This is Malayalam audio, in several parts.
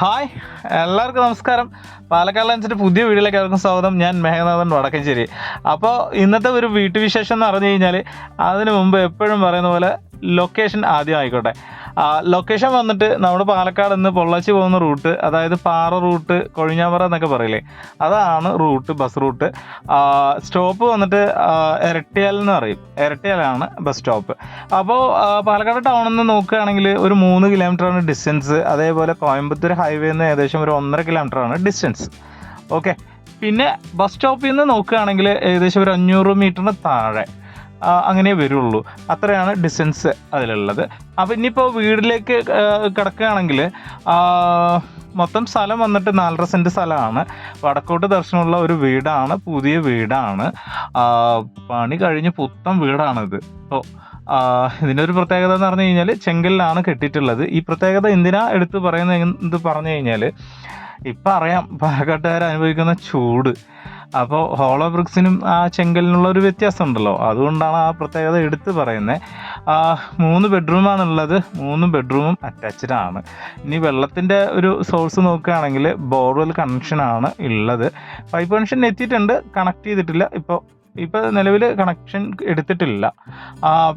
ഹായ്, എല്ലാവർക്കും നമസ്കാരം. പാലക്കാട് ലഞ്ചിൻ്റെ പുതിയ വീഡിയോയിലേക്ക് എല്ലാവർക്കും സ്വാഗതം. ഞാൻ മേഘനാഥൻ വടക്കഞ്ചേരി. അപ്പോൾ ഇന്നത്തെ ഒരു വീട്ടുവിശേഷം എന്ന് പറഞ്ഞു കഴിഞ്ഞാൽ, അതിന് മുമ്പ് എപ്പോഴും പറയുന്ന പോലെ ലൊക്കേഷൻ ആദ്യം ആയിക്കോട്ടെ. ലൊക്കേഷൻ വന്നിട്ട് നമ്മുടെ പാലക്കാട് നിന്ന് പൊള്ളാച്ചി പോകുന്ന റൂട്ട്, അതായത് പാറ റൂട്ട്, കൊഴിഞ്ഞാമ്പാറ എന്നൊക്കെ പറയില്ലേ, അതാണ് റൂട്ട്, ബസ് റൂട്ട്. സ്റ്റോപ്പ് വന്നിട്ട് എരട്ടിയാൽ എന്ന് പറയും, എരട്ടിയാലാണ് ബസ് സ്റ്റോപ്പ്. അപ്പോൾ പാലക്കാട് ടൗണിൽ നിന്ന് നോക്കുകയാണെങ്കിൽ ഒരു 3 കിലോമീറ്ററാണ് ഡിസ്റ്റൻസ്. അതേപോലെ കോയമ്പത്തൂർ ഹൈവേയിൽ നിന്ന് ഏകദേശം ഒരു 1.5 കിലോമീറ്ററാണ് ഡിസ്റ്റൻസ്. ഓക്കെ, പിന്നെ ബസ് സ്റ്റോപ്പിൽ നിന്ന് നോക്കുകയാണെങ്കിൽ ഏകദേശം ഒരു 500 മീറ്ററിന് താഴെ അങ്ങനെ വരുള്ളൂ. അത്രയാണ് ഡിസ്റ്റൻസ് അതിലുള്ളത്. അപ്പോൾ ഇനിയിപ്പോൾ വീട്ടിലേക്ക് കിടക്കുകയാണെങ്കിൽ മൊത്തം സ്ഥലം വന്നിട്ട് 4.5 സെൻറ്റ് സ്ഥലമാണ്. വടക്കോട്ട് ദർശനമുള്ള ഒരു വീടാണ്, പുതിയ വീടാണ്, പണി കഴിഞ്ഞ് പുത്തൻ വീടാണിത്. അപ്പോൾ ഇതിൻ്റെ ഒരു പ്രത്യേകത എന്ന് പറഞ്ഞു കഴിഞ്ഞാൽ ചെങ്കലിലാണ് കെട്ടിയിട്ടുള്ളത്. ഈ പ്രത്യേകത എന്തിനാ എടുത്ത് പറയുന്നത് പറഞ്ഞു കഴിഞ്ഞാൽ, ഇപ്പം അറിയാം പാലക്കാട്ടുകാർ അനുഭവിക്കുന്ന ചൂട്. അപ്പോൾ ഹോളോ ബ്രിക്സിനും ആ ചെങ്കലിനുള്ള ഒരു വ്യത്യാസം ഉണ്ടല്ലോ, അതുകൊണ്ടാണ് ആ പ്രത്യേകത എടുത്ത് പറയുന്നത്. 3 ബെഡ്റൂമാണുള്ളത്, 3 ബെഡ്റൂമും അറ്റാച്ച്ഡ് ആണ്. ഇനി വെള്ളത്തിൻ്റെ ഒരു സോഴ്സ് നോക്കുകയാണെങ്കിൽ ബോർവെൽ കണക്ഷനാണ് ഉള്ളത്. പൈപ്പ് കണക്ഷൻ എത്തിയിട്ടുണ്ട്, കണക്ട് ചെയ്തിട്ടില്ല. ഇപ്പോൾ നിലവിൽ കണക്ഷൻ എടുത്തിട്ടില്ല.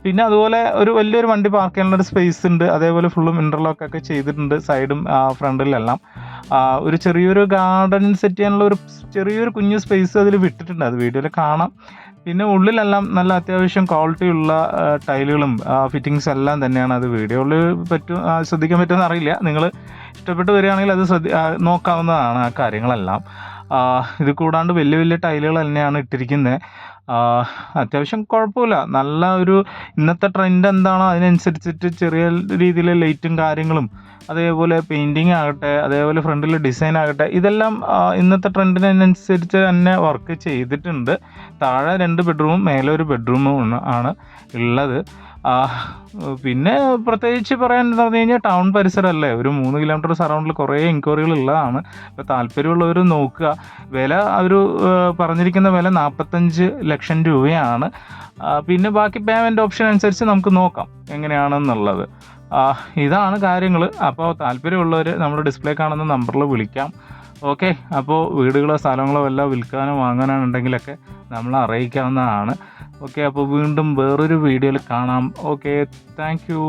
പിന്നെ അതുപോലെ ഒരു വലിയൊരു വണ്ടി പാർക്ക് ചെയ്യാനുള്ളൊരു സ്പേസ് ഉണ്ട്. അതേപോലെ ഫുള്ളും ഇൻ്റർലോക്കൊക്കെ ചെയ്തിട്ടുണ്ട്, സൈഡും ഫ്രണ്ടിലെല്ലാം. ഒരു ചെറിയൊരു ഗാർഡൻ സെറ്റ് ചെയ്യാനുള്ള ഒരു ചെറിയൊരു കുഞ്ഞു സ്പേസ് അതിൽ വിട്ടിട്ടുണ്ട്, അത് വീഡിയോയിൽ കാണാം. പിന്നെ ഉള്ളിലെല്ലാം നല്ല അത്യാവശ്യം ക്വാളിറ്റിയുള്ള ടൈലുകളും ഫിറ്റിങ്സ് എല്ലാം തന്നെയാണ്. അത് വീഡിയോയിൽ ശ്രദ്ധിക്കാൻ പറ്റുമെന്ന് അറിയില്ല. നിങ്ങൾ ഇഷ്ടപ്പെട്ട് വരികയാണെങ്കിൽ അത് നോക്കാവുന്നതാണ് ആ കാര്യങ്ങളെല്ലാം. ഇത് കൂടാണ്ട് വലിയ വലിയ ടൈലുകൾ തന്നെയാണ് ഇട്ടിരിക്കുന്നത്. അത്യാവശ്യം കുഴപ്പമില്ല. നല്ല ഒരു ഇന്നത്തെ ട്രെൻഡ് എന്താണോ അതിനനുസരിച്ചിട്ട് ചെറിയ രീതിയിൽ ലൈറ്റും കാര്യങ്ങളും, അതേപോലെ പെയിൻറ്റിങ് ആകട്ടെ, അതേപോലെ ഫ്രണ്ടിൽ ഡിസൈൻ ആകട്ടെ, ഇതെല്ലാം ഇന്നത്തെ ട്രെൻഡിനനുസരിച്ച് തന്നെ വർക്ക് ചെയ്തിട്ടുണ്ട്. താഴെ 2 ബെഡ്റൂമും മേലെ ഒരു ബെഡ്റൂമും ആണ് ഉള്ളത്. പിന്നെ പ്രത്യേകിച്ച് പറയാൻ എന്ന് പറഞ്ഞു കഴിഞ്ഞാൽ ടൗൺ പരിസരമല്ലേ, ഒരു 3 കിലോമീറ്റർ സറൗണ്ടിൽ കുറേ എൻക്വയറികൾ ഉള്ളതാണ്. ഇപ്പോൾ താല്പര്യമുള്ളവർ നോക്കുക. വില അവർ പറഞ്ഞിരിക്കുന്ന വില 45 ലക്ഷം രൂപയാണ്. പിന്നെ ബാക്കി പേയ്മെൻറ്റ് ഓപ്ഷൻ അനുസരിച്ച് നമുക്ക് നോക്കാം എങ്ങനെയാണെന്നുള്ളത്. ഇതാണ് കാര്യങ്ങൾ. അപ്പോൾ താല്പര്യമുള്ളവർ നമ്മൾ ഡിസ്പ്ലേ കാണുന്ന നമ്പറിൽ വിളിക്കാം. ഓക്കെ, അപ്പോൾ വീടുകളോ സ്ഥലങ്ങളോ എല്ലാം വിൽക്കാനോ വാങ്ങാനോ ഉണ്ടെങ്കിലൊക്കെ നമ്മളെ അറിയിക്കാവുന്നതാണ്. ഓക്കെ, അപ്പോൾ വീണ്ടും വേറൊരു വീഡിയോയിൽ കാണാം. Okay, thank you.